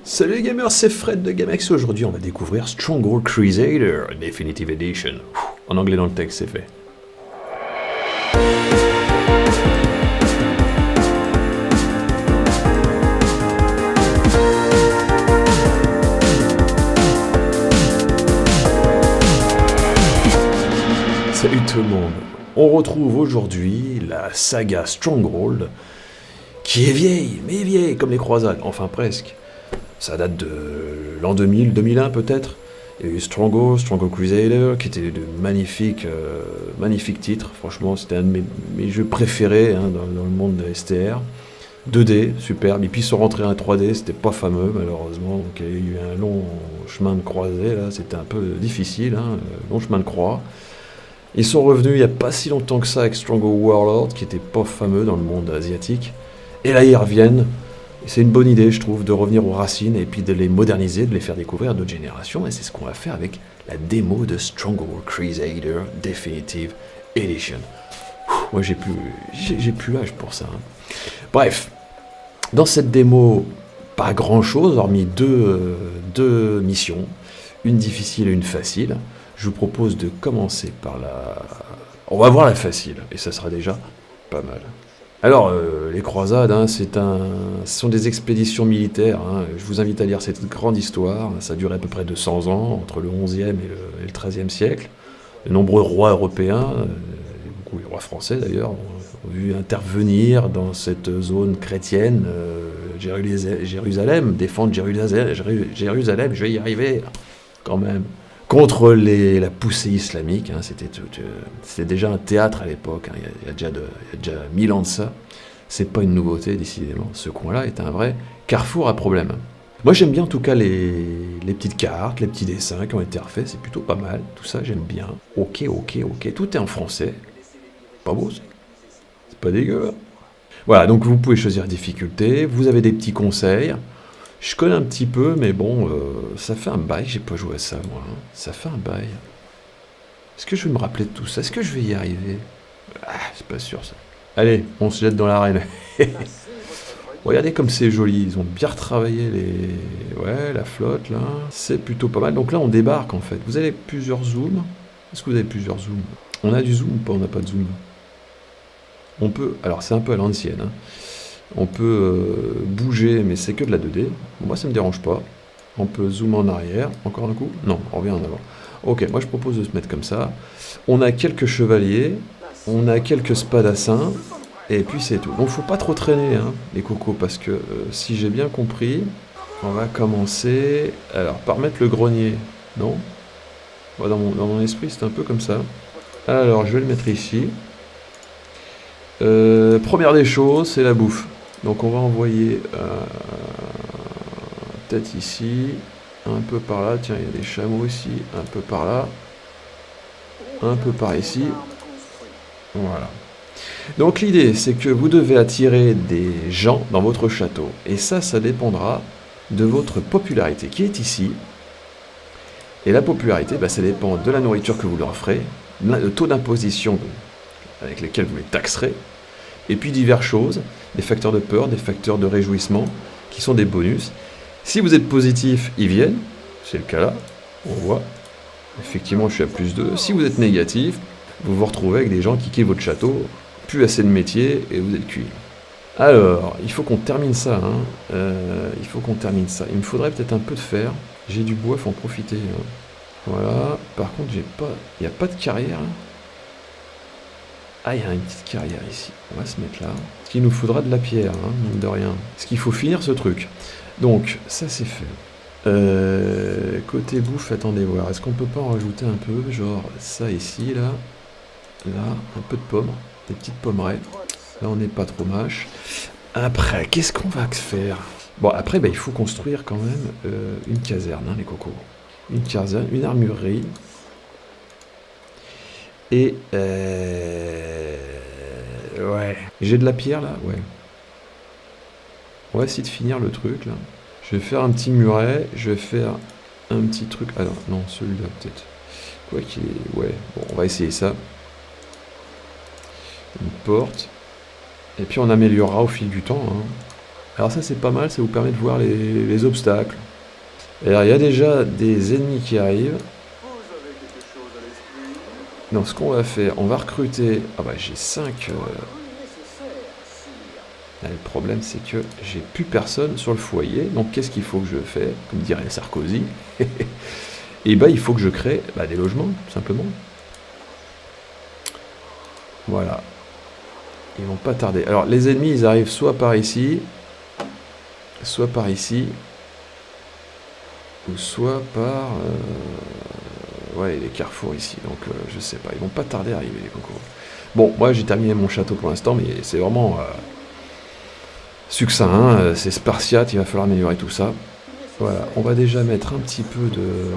Salut les gamers, c'est Fred de GameX. Aujourd'hui, on va découvrir Stronghold Crusader Definitive Edition. En anglais dans le texte, c'est fait. Salut tout le monde. On retrouve aujourd'hui la saga Stronghold, qui est vieille, mais vieille comme les croisades, enfin presque. Ça date de l'an 2000, 2001 peut-être. Il y a eu Stronghold Crusader, qui était de magnifiques titres. Franchement, c'était un de mes jeux préférés dans le monde de STR. 2D, superbe. Et puis ils sont rentrés en 3D, c'était pas fameux malheureusement. Donc il y a eu un long chemin de croisée, là, c'était un peu difficile, long chemin de croix. Ils sont revenus il n'y a pas si longtemps que ça avec Stronghold Warlord, qui était pas fameux dans le monde asiatique. Et là ils reviennent. C'est une bonne idée, je trouve, de revenir aux racines et puis de les moderniser, de les faire découvrir à d'autres générations. Et c'est ce qu'on va faire avec la démo de Stronghold Crusader Definitive Edition. Moi, j'ai plus l'âge pour ça. Bref, dans cette démo, pas grand-chose, hormis deux missions, une difficile et une facile. Je vous propose de commencer par la... On va voir la facile, et ça sera déjà pas mal. Alors, les croisades, ce sont des expéditions militaires. Je vous invite à lire cette grande histoire. Ça dure à peu près 200 ans, entre le 11e et le 13e siècle. De nombreux rois européens, beaucoup les rois français d'ailleurs, ont vu intervenir dans cette zone chrétienne, Jérusalem, défendre Jérusalem, je vais y arriver quand même. Contre la poussée islamique, c'était déjà un théâtre à l'époque, il y a déjà 1000 ans de ça. C'est pas une nouveauté, décidément. Ce coin-là est un vrai carrefour à problème. Moi, j'aime bien en tout cas les petites cartes, les petits dessins qui ont été refaits, c'est plutôt pas mal. Tout ça, j'aime bien. Ok. Tout est en français. Pas beau, c'est pas dégueu. Voilà, donc vous pouvez choisir la difficulté. Vous avez des petits conseils. Je connais un petit peu, mais bon, ça fait un bail, j'ai pas joué à ça, moi. Ça fait un bail. Est-ce que je vais me rappeler de tout ça? Est-ce que je vais y arriver? C'est pas sûr, ça. Allez, on se jette dans l'arène. Regardez comme c'est joli, ils ont bien retravaillé la flotte, là. C'est plutôt pas mal. Donc là, on débarque, en fait. Vous avez plusieurs zooms. Est-ce que vous avez plusieurs zooms? On a du zoom ou pas? On n'a pas de zoom. On peut... Alors, c'est un peu à l'ancienne, On peut bouger, mais c'est que de la 2D. Moi, ça me dérange pas. On peut zoomer en arrière. Encore un coup? Non, on revient en avant. Ok, moi je propose de se mettre comme ça. On a quelques chevaliers, on a quelques spadassins, et puis c'est tout. Donc faut pas trop traîner, les cocos, parce que si j'ai bien compris, on va commencer par mettre le grenier. Non? Dans mon esprit, c'est un peu comme ça. Alors, je vais le mettre ici. Première des choses, c'est la bouffe. Donc on va envoyer peut-être ici, un peu par là, tiens il y a des chameaux ici, un peu par là, un peu par ici, voilà. Donc l'idée c'est que vous devez attirer des gens dans votre château, et ça dépendra de votre popularité qui est ici, et la popularité ça dépend de la nourriture que vous leur ferez, le taux d'imposition avec lesquels vous les taxerez, et puis diverses choses, des facteurs de peur, des facteurs de réjouissement, qui sont des bonus. Si vous êtes positif, ils viennent, c'est le cas là, on voit, effectivement je suis à +2. Si vous êtes négatif, vous vous retrouvez avec des gens qui quittent votre château, plus assez de métier, et vous êtes cuit. Alors, il faut qu'on termine ça, il faut qu'on termine ça. Il me faudrait peut-être un peu de fer, j'ai du bois, il faut en profiter. Voilà, par contre il n'y a pas de carrière. Il y a une petite carrière ici. On va se mettre là. Parce qu'il nous faudra de la pierre, mine de rien. Parce qu'il faut finir ce truc. Donc, ça c'est fait. Côté bouffe, attendez voir. Est-ce qu'on peut pas en rajouter un peu? Genre ça ici, là. Là, un peu de pommes. Des petites pommerées. Là, on n'est pas trop mâche. Après, qu'est-ce qu'on va faire? Bon, après, il faut construire quand même une caserne, les cocos. Une caserne, une armurerie. Et ouais. J'ai de la pierre là? Ouais. On va essayer de finir le truc là. Je vais faire un petit muret. Je vais faire un petit truc. Alors, non, celui-là peut-être. Quoi qu'il est. Ouais. Bon, on va essayer ça. Une porte. Et puis on améliorera au fil du temps. Alors ça c'est pas mal, ça vous permet de voir les obstacles. Et alors il y a déjà des ennemis qui arrivent. Donc ce qu'on va faire, on va recruter... Ah bah j'ai 5... Le problème c'est que j'ai plus personne sur le foyer. Donc qu'est-ce qu'il faut que je fasse? Comme dirait Sarkozy. Et bah il faut que je crée des logements, tout simplement. Voilà. Ils vont pas tarder. Alors les ennemis ils arrivent soit par ici, soit par ici, ou soit par... ouais, les carrefours ici. Donc je sais pas, ils vont pas tarder à arriver les cocos. Bon, moi j'ai terminé mon château pour l'instant, mais c'est vraiment succinct, hein, c'est spartiate, il va falloir améliorer tout ça. Voilà, on va déjà mettre un petit peu de...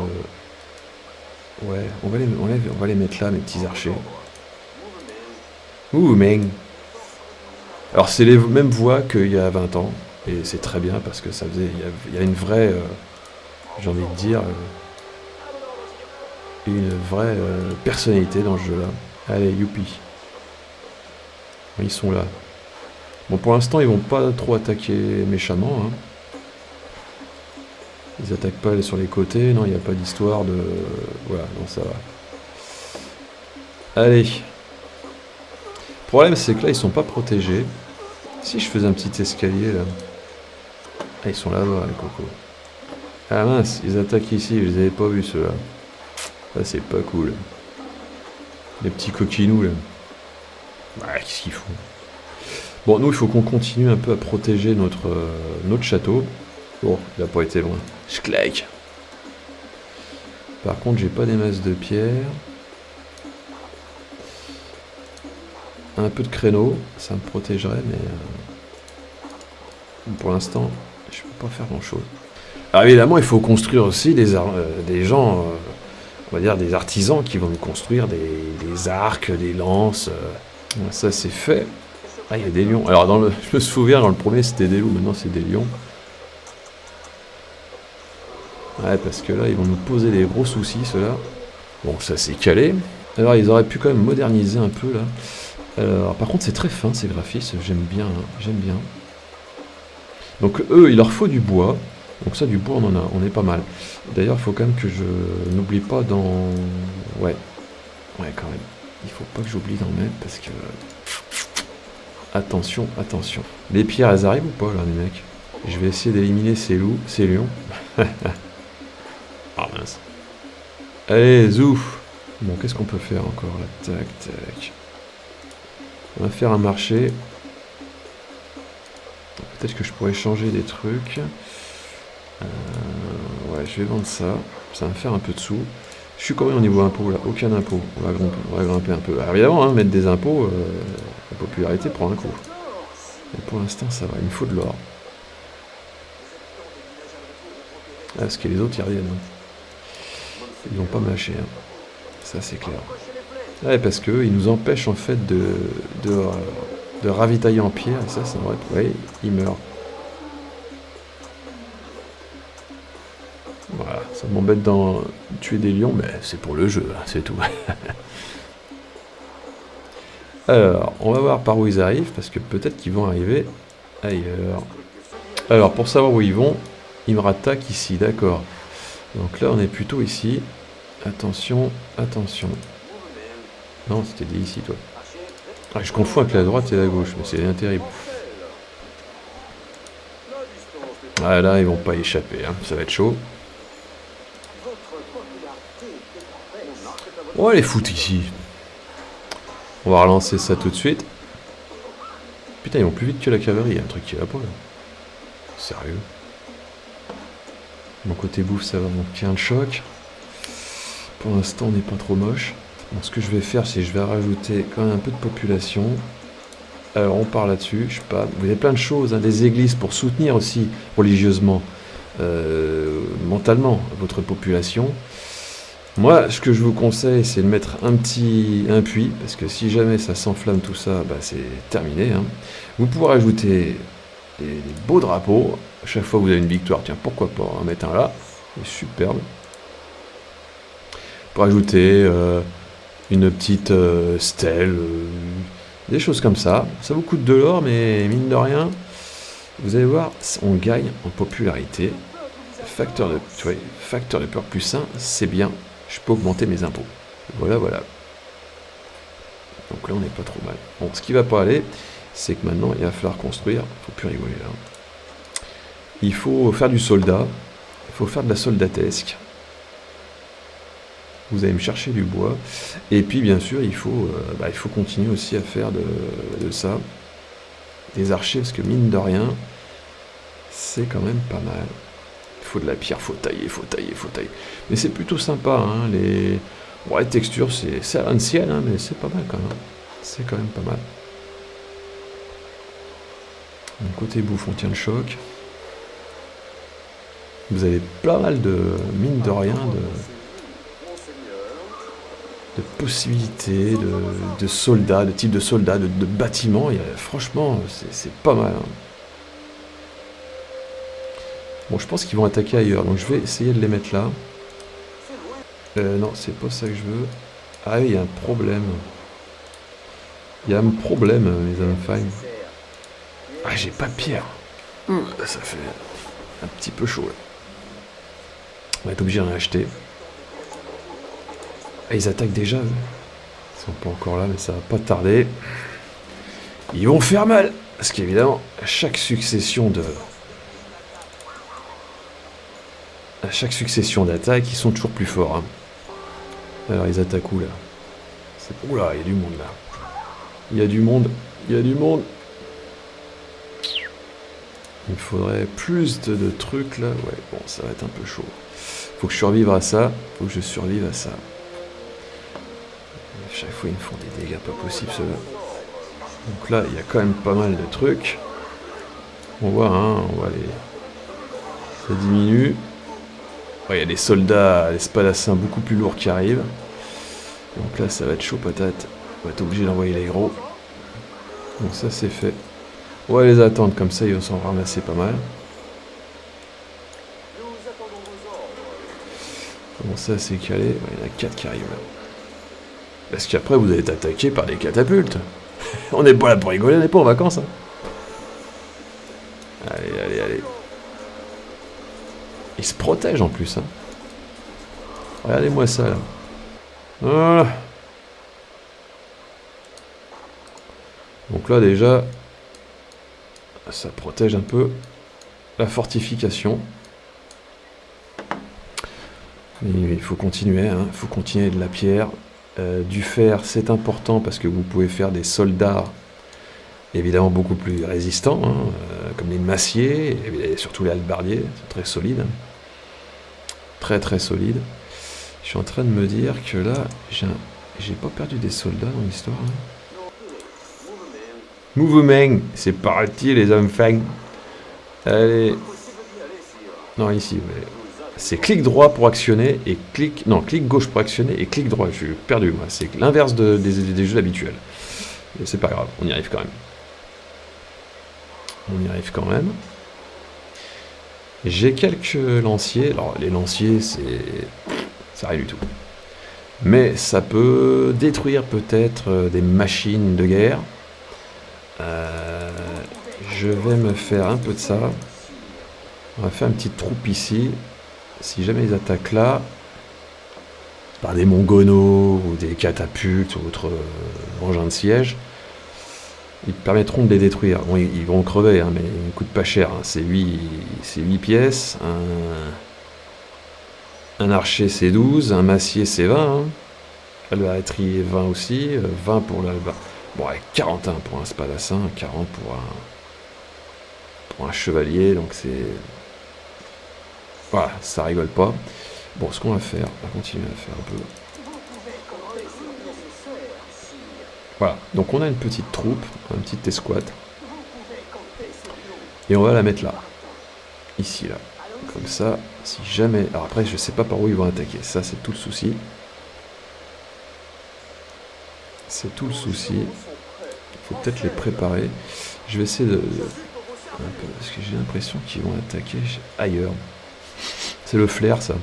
Ouais, on va les mettre là, mes petits archers. Ouh, Meng. Alors c'est les mêmes voix qu'il y a 20 ans, et c'est très bien parce que ça faisait... Il y a une vraie... j'ai envie de dire... une vraie personnalité dans ce jeu-là. Allez, youpi. Ils sont là. Bon, pour l'instant, ils vont pas trop attaquer méchamment. Hein. Ils attaquent pas sur les côtés. Non, il n'y a pas d'histoire de... Voilà, non, ça va. Allez. Le problème, c'est que là, ils sont pas protégés. Si je faisais un petit escalier, là... Ah, ils sont là-bas, les cocos. Ah mince, ils attaquent ici. Je les avais pas vus, ceux-là. Ça, c'est pas cool. Les petits coquinous, là. Ouais, qu'est-ce qu'ils font? Bon, nous, il faut qu'on continue un peu à protéger notre château. Bon, il n'a pas été loin. Je claque. Par contre, j'ai pas des masses de pierre. Un peu de créneau, ça me protégerait, mais... pour l'instant, je peux pas faire grand-chose. Alors évidemment, il faut construire aussi des gens... on va dire des artisans qui vont nous construire des arcs, des lances. Ça, c'est fait. Ah, il y a des lions. Alors, je me souviens, dans le premier, c'était des loups. Maintenant, c'est des lions. Ouais, parce que là, ils vont nous poser des gros soucis, ceux-là. Bon, ça, c'est calé. Alors, ils auraient pu quand même moderniser un peu, là. Alors, par contre, c'est très fin, ces graphismes. J'aime bien, hein. J'aime bien. Donc, eux, il leur faut du bois. Donc ça, du bois, on est pas mal. D'ailleurs, il faut quand même que je n'oublie pas dans... Ouais, quand même. Il faut pas que j'oublie d'en mettre, parce que... Attention, attention. Les pierres, elles arrivent ou pas, là, les mecs? Je vais essayer d'éliminer ces lions. Ah mince. Allez, zouf. Bon, qu'est-ce qu'on peut faire encore, là? Tac, tac. On va faire un marché. Peut-être que je pourrais changer des trucs. Ouais, je vais vendre ça. Ça va me faire un peu de sous. Je suis combien au niveau impôt là? Aucun impôt. On va grimper un peu. Alors, évidemment, hein, mettre des impôts, la popularité prend un coup. Mais pour l'instant, ça va. Il me faut de l'or. Ah, parce que les autres, ils reviennent. Hein. Ils vont pas me lâcher. Hein. Ça, c'est clair. Ouais, parce qu'eux, ils nous empêchent en fait de ravitailler en pierre. Et ça va être... Ouais, ils meurent. Voilà, ça m'embête d'en tuer des lions, mais c'est pour le jeu, hein, c'est tout. Alors, on va voir par où ils arrivent, parce que peut-être qu'ils vont arriver ailleurs. Alors, pour savoir où ils vont, ils me rattaquent ici, d'accord. Donc là, on est plutôt ici. Attention, attention. Non, c'était dit ici, toi. Ah, je confonds avec la droite et la gauche, mais c'est bien terrible. Ah là, ils vont pas échapper, hein. Ça va être chaud. On va les foutre ici. On va relancer ça tout de suite. Putain, ils vont plus vite que la cavalerie, il y a un truc qui va pas là. Sérieux. Mon côté bouffe, ça va manquer un choc. Pour l'instant, on n'est pas trop moche. Bon, ce que je vais faire, c'est que je vais rajouter quand même un peu de population. Alors, on part là-dessus. Je sais pas. Vous avez plein de choses, hein, des églises pour soutenir aussi religieusement, mentalement, votre population. Moi, ce que je vous conseille, c'est de mettre un puits, parce que si jamais ça s'enflamme tout ça, bah, c'est terminé. Hein. Vous pouvez rajouter des beaux drapeaux. À chaque fois que vous avez une victoire, tiens, pourquoi pas en mettre un là. C'est superbe. Pour ajouter une petite stèle, des choses comme ça. Ça vous coûte de l'or, mais mine de rien, Vous allez voir, on gagne en popularité. Facteur de peur plus 1, c'est bien. Je peux augmenter mes impôts. Voilà, voilà. Donc là, on n'est pas trop mal. Bon, ce qui va pas aller, c'est que maintenant, il va falloir construire. Faut plus rigoler là. Il faut faire du soldat. Il faut faire de la soldatesque. Vous allez me chercher du bois. Et puis, bien sûr, il faut continuer aussi à faire de ça. Des archers, parce que mine de rien, c'est quand même pas mal. Il faut de la pierre, faut tailler. Mais c'est plutôt sympa, hein, les textures, c'est à l'ancienne, hein, mais c'est pas mal quand même. C'est quand même pas mal. Donc, côté bouffe, on tient le choc. Vous avez pas mal de, mine de rien, de possibilités, de soldats, de types de soldats, de bâtiments. Franchement, c'est pas mal. Hein. Bon, je pense qu'ils vont attaquer ailleurs, donc je vais essayer de les mettre là. Non, c'est pas ça que je veux. Ah oui, il y a un problème. Il y a un problème, les enfants. Ah, j'ai pas de pierre. Ça fait un petit peu chaud. Là. On va être obligé d'en acheter. Ah, ils attaquent déjà, eux. Ils sont pas encore là, mais ça va pas tarder. Ils vont faire mal. Parce qu'évidemment, à chaque succession d'attaques, ils sont toujours plus forts. Hein. Alors, ils attaquent où, là? Oula, il y a du monde, là. Il y a du monde. Il me faudrait plus de trucs, là. Ouais, bon, ça va être un peu chaud. Faut que je survive à ça. Chaque fois, ils me font des dégâts pas possibles, ceux-là. Donc là, il y a quand même pas mal de trucs. On voit ça diminue. Il y a des soldats, des spadassins beaucoup plus lourds qui arrivent. Donc là, ça va être chaud patate. On va être obligé d'envoyer les gros. Donc ça, c'est fait. On va les attendre, comme ça, ils vont s'en ramasser pas mal. Bon, ça, c'est calé. Il y en a 4 qui arrivent là. Parce qu'après, vous allez être attaqué par des catapultes. On n'est pas là pour rigoler, on n'est pas en vacances. Hein. Allez. Ils se protègent en plus. Hein. Regardez-moi ça, là. Voilà. Donc là, déjà, ça protège un peu la fortification. Mais il faut continuer, hein. Il faut continuer de la pierre. Du fer, c'est important parce que vous pouvez faire des soldats évidemment beaucoup plus résistants, hein, comme les massiers, et surtout les hallebardiers, c'est très solide. Très solide. Je suis en train de me dire que là, j'ai pas perdu des soldats dans l'histoire. Hein. Mouvement, c'est parti les enfants. Allez. Non, ici, ouais. C'est clic droit pour actionner et clic gauche pour actionner et clic droit. Je suis perdu, moi. C'est l'inverse des jeux habituels. Mais c'est pas grave, on y arrive quand même. J'ai quelques lanciers. Alors, les lanciers, c'est rien du tout. Mais ça peut détruire peut-être des machines de guerre. Je vais me faire un peu de ça. On va faire une petite troupe ici. Si jamais ils attaquent là, par des mongonos ou des catapultes ou autres engins de siège, ils permettront de les détruire. Bon, ils vont crever, hein, mais ils ne coûtent pas cher. Hein. C'est 8 pièces. Un archer, c'est 12. Un massier, c'est 20. Hein. Albaretrie, 20 aussi. 20 pour l'alba. Bon, 41 pour un spadassin, 40 pour un chevalier. Donc c'est... Voilà, ça rigole pas. Bon, ce qu'on va faire, on va continuer à faire un peu. Voilà, donc on a une petite troupe, une petite escouade. Et on va la mettre là. Ici, là. Comme ça, si jamais... Alors après, je sais pas par où ils vont attaquer. Ça, c'est tout le souci. Il faut peut-être les préparer. Je vais essayer de... Un peu, parce que j'ai l'impression qu'ils vont attaquer ailleurs. C'est le flair, ça.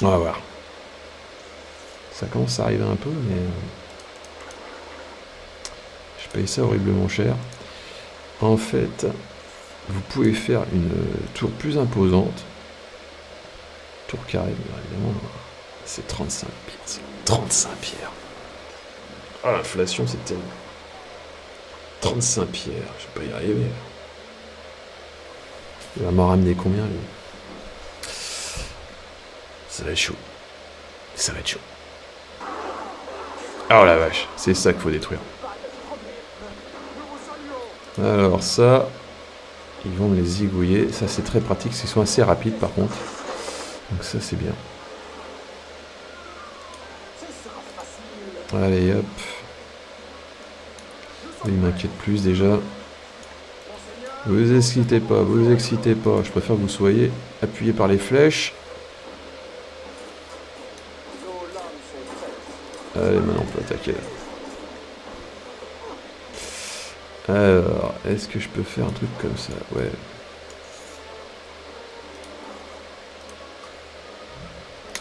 On va voir. Ça commence à arriver un peu, mais... je paye ça horriblement cher. en fait, vous pouvez faire une tour plus imposante. Tour carré, bien évidemment. C'est 35 pierres. Ça. 35 pierres. Ah, l'inflation, c'est tellement. 35 pierres, je vais pas y arriver. Il va m'en ramener combien, lui? Ça va être chaud. Ça va être chaud. Oh la vache, c'est ça qu'il faut détruire. Alors ça, ils vont me les zigouiller. Ça c'est très pratique, ils sont assez rapides par contre. Donc ça c'est bien. Allez hop. Il m'inquiète plus déjà. Vous excitez pas, vous excitez pas. Je préfère que vous soyez appuyé par les flèches. Allez, maintenant on peut attaquer. Alors, est-ce que je peux faire un truc comme ça? Ouais.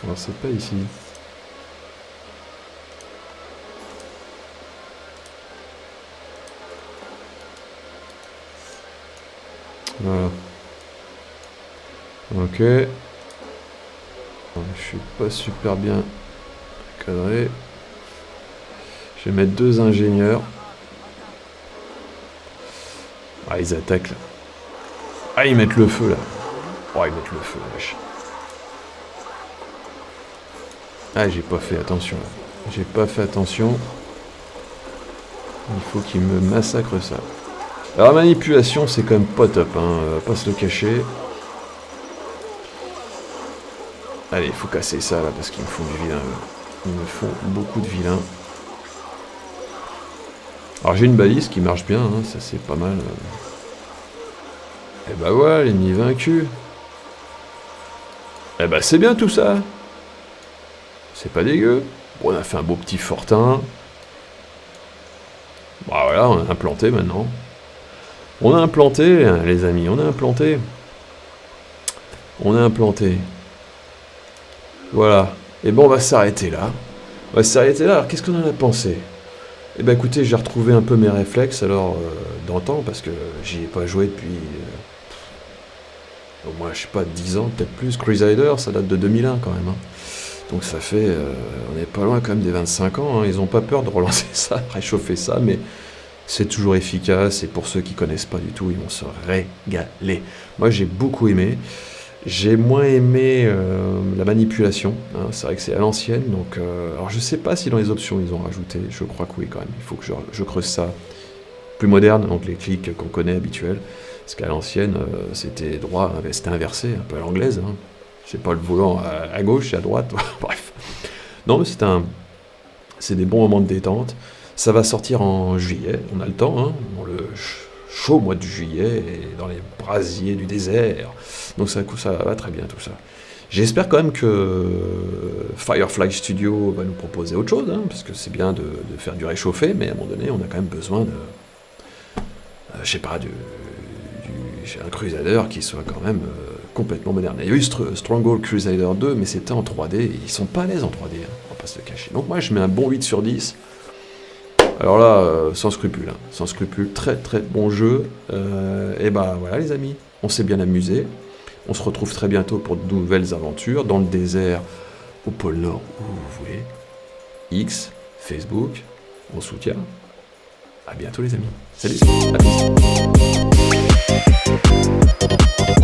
Alors c'est pas ici. Voilà. Ok. Je suis pas super bien cadré. Je vais mettre 2 ingénieurs. Ah, ils attaquent là. Ah, ils mettent le feu là. Oh, ils mettent le feu, la vache. Ah, j'ai pas fait attention là. J'ai pas fait attention. Il faut qu'ils me massacrent ça. Alors, la manipulation, c'est quand même pas top, hein. Pas se le cacher. Allez, il faut casser ça là parce qu'ils me font du vilain. Ils me font beaucoup de vilain. Alors j'ai une balise qui marche bien, hein, ça c'est pas mal. Et bah ouais, l'ennemi vaincu. Eh bah c'est bien tout ça. C'est pas dégueu. Bon, on a fait un beau petit fortin. Bah voilà, on a implanté maintenant. On a implanté, hein, les amis, on a implanté. On a implanté. Voilà. Et bon, on va s'arrêter là. On va s'arrêter là. Alors qu'est-ce qu'on en a pensé? Eh ben écoutez, j'ai retrouvé un peu mes réflexes alors d'antan parce que j'y ai pas joué depuis au moins je sais pas 10 ans, peut-être plus. Crusader, ça date de 2001 quand même. Hein. Donc ça fait, on est pas loin quand même des 25 ans. Hein. Ils ont pas peur de relancer ça, réchauffer ça, mais c'est toujours efficace et pour ceux qui connaissent pas du tout, ils vont se régaler. Moi j'ai beaucoup aimé. J'ai moins aimé la manipulation, hein, c'est vrai que c'est à l'ancienne, donc alors je sais pas si dans les options ils ont rajouté, je crois que oui quand même, il faut que je creuse ça. Plus moderne, donc les clics qu'on connaît habituels, parce qu'à l'ancienne c'était droit, c'était inversé, un peu à l'anglaise, hein. C'est pas le volant à gauche et à droite, bref. Non mais c'est des bons moments de détente, ça va sortir en juillet, on a le temps, hein, dans le chaud mois de juillet, et dans les brasiers du désert. Donc ça va très bien tout ça. J'espère quand même que Firefly Studio va nous proposer autre chose, hein, parce que c'est bien de faire du réchauffé, mais à un moment donné, on a quand même besoin de, je sais pas, un Crusader qui soit quand même complètement moderne. Il y a eu Stronghold Crusader 2, mais c'était en 3D, et ils sont pas à l'aise en 3D, hein, on va pas se le cacher. Donc moi, je mets un bon 8 sur 10. Alors là, sans scrupule, hein, sans scrupule, très très bon jeu. Et bah voilà les amis, on s'est bien amusé. On se retrouve très bientôt pour de nouvelles aventures, dans le désert, au pôle Nord, où vous voulez. X, Facebook, on soutient. À bientôt les amis. Salut, à plus.